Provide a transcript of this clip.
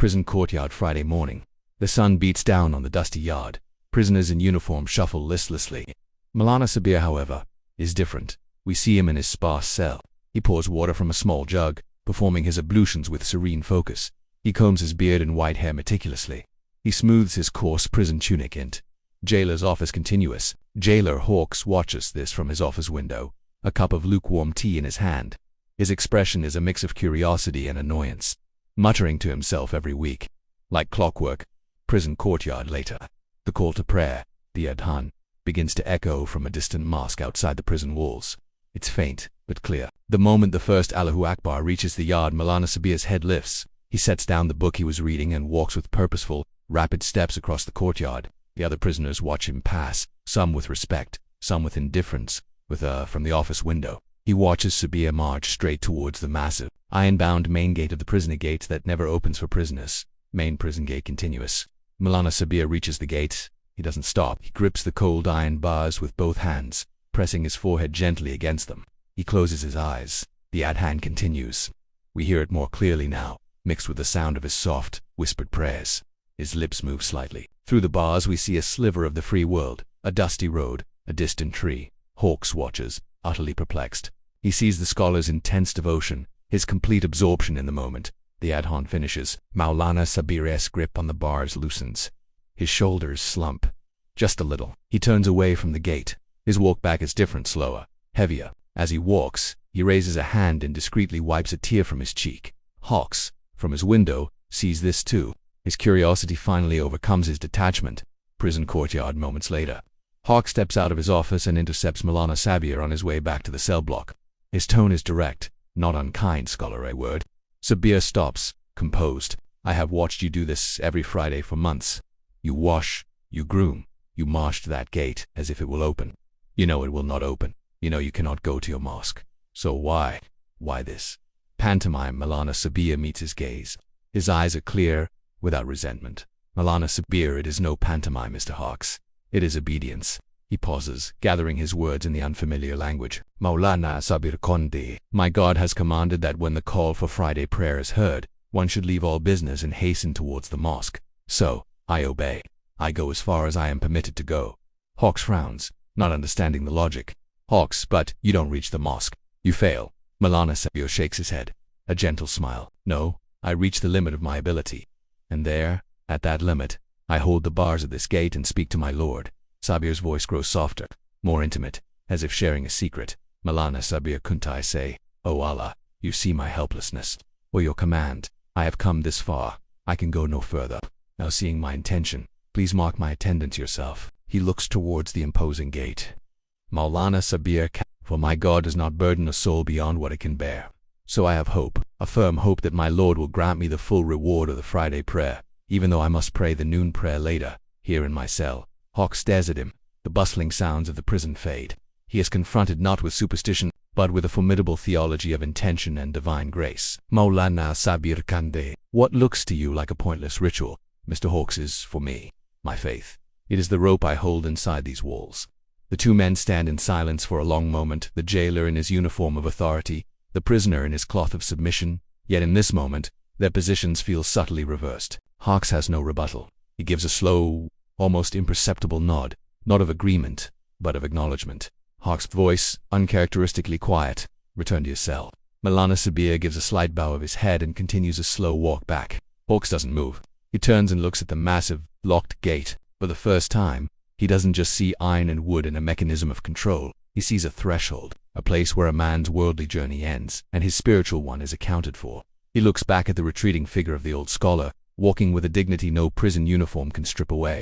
Prison courtyard Friday morning. The sun beats down on the dusty yard. Prisoners in uniform shuffle listlessly. Maulana Sabir, however, is different. We see him in his sparse cell. He pours water from a small jug, performing his ablutions with serene focus. He combs his beard and white hair meticulously. He smooths his coarse prison tunic int. Jailer's office continuous. Jailer Hawks watches this from his office window, a cup of lukewarm tea in his hand. His expression is a mix of curiosity and annoyance, muttering to himself every week. Like clockwork, prison courtyard later. The call to prayer, the adhan, begins to echo from a distant mosque outside the prison walls. It's faint, but clear. The moment the first Allahu Akbar reaches the yard, Maulana Sabir's head lifts. He sets down the book he was reading and walks with purposeful, rapid steps across the courtyard. The other prisoners watch him pass, some with respect, some with indifference, from the office window. He watches Sabir march straight towards the massive, iron-bound main gate of the prisoner gate that never opens for prisoners. Main prison gate continuous. Maulana Sabir reaches the gate. He doesn't stop. He grips the cold iron bars with both hands, pressing his forehead gently against them. He closes his eyes. The adhan continues. We hear it more clearly now, mixed with the sound of his soft, whispered prayers. His lips move slightly. Through the bars we see a sliver of the free world, a dusty road, a distant tree. Hawks watches, utterly perplexed. He sees the scholar's intense devotion, his complete absorption in the moment. The adhan finishes. Maulana Sabir's grip on the bars loosens. His shoulders slump. Just a little. He turns away from the gate. His walk back is different, slower, heavier. As he walks, he raises a hand and discreetly wipes a tear from his cheek. Hawks, from his window, sees this too. His curiosity finally overcomes his detachment. Prison courtyard moments later. Hawk steps out of his office and intercepts Maulana Sabir on his way back to the cell block. His tone is direct, not unkind, scholar, a word. Sabir stops, composed. I have watched you do this every Friday for months. You wash, you groom, you march to that gate as if it will open. You know it will not open. You know you cannot go to your mosque. So why this? Pantomime. Maulana Sabir meets his gaze. His eyes are clear, without resentment. Maulana Sabir, it is no pantomime, Mr. Hawks. It is obedience. He pauses, gathering his words in the unfamiliar language. Maulana Sabir Kondi. My God has commanded that when the call for Friday prayer is heard, one should leave all business and hasten towards the mosque. So, I obey. I go as far as I am permitted to go. Hawks frowns, not understanding the logic. Hawks, but you don't reach the mosque. You fail. Maulana Sabir shakes his head. A gentle smile. No, I reach the limit of my ability. And there, at that limit, I hold the bars of this gate and speak to my Lord. Sabir's voice grows softer, more intimate, as if sharing a secret. Maulana Sabir, Kuntai say, O Allah, you see my helplessness. Or your command. I have come this far. I can go no further. Now seeing my intention, please mark my attendance yourself. He looks towards the imposing gate. Maulana Sabir, for my God does not burden a soul beyond what it can bear. So I have hope, a firm hope that my Lord will grant me the full reward of the Friday prayer, even though I must pray the noon prayer later, here in my cell. Hawk stares at him. The bustling sounds of the prison fade. He is confronted not with superstition, but with a formidable theology of intention and divine grace. Maulana Sabir Kande. What looks to you like a pointless ritual, Mr. Hawks, is, for me, my faith. It is the rope I hold inside these walls. The two men stand in silence for a long moment, the jailer in his uniform of authority, the prisoner in his cloth of submission. Yet in this moment, their positions feel subtly reversed. Hawks has no rebuttal. He gives a slow, almost imperceptible nod, not of agreement, but of acknowledgement. Hawks' voice, uncharacteristically quiet. Return to your cell. Maulana Sabir gives a slight bow of his head and continues a slow walk back. Hawks doesn't move. He turns and looks at the massive, locked gate. For the first time, he doesn't just see iron and wood and a mechanism of control. He sees a threshold, a place where a man's worldly journey ends, and his spiritual one is accounted for. He looks back at the retreating figure of the old scholar, walking with a dignity no prison uniform can strip away.